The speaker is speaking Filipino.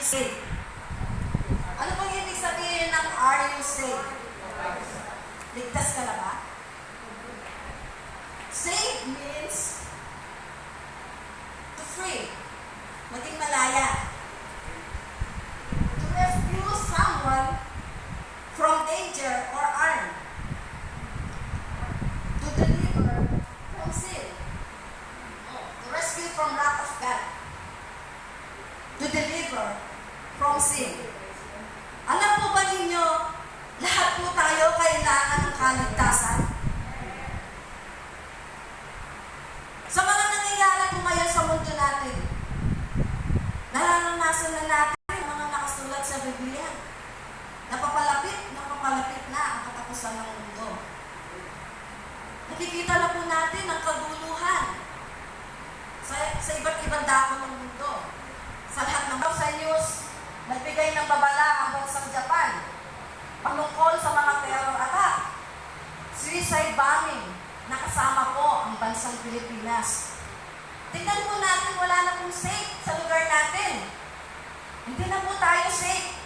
safe? Ano pong ibig sabihin ng are you safe? Ligtas ka na ba? Safe means to free. Maging malaya. To rescue someone from danger or harm. To deliver from sin. To rescue from wrath of God. To deliver from sin. Alam po ba ninyo, lahat po tayo kailangan ng kaligtasan? Sa mga nangyayari po ngayon sa mundo natin, nararanasan na natin ang mga nakasulat sa Biblia. Napapalapit na ang katapusan ng mundo. Nakikita na po natin ang kaguluhan sa iba't ibang dako ng mundo. Sa lahat ng sa news, nagbigay ng babala ang bansang Japan patungkol sa mga terror attack, suicide bombing, nakasama po ang bansang Pilipinas. Tingnan po natin, wala na pong safe sa lugar natin. Hindi na po tayo safe.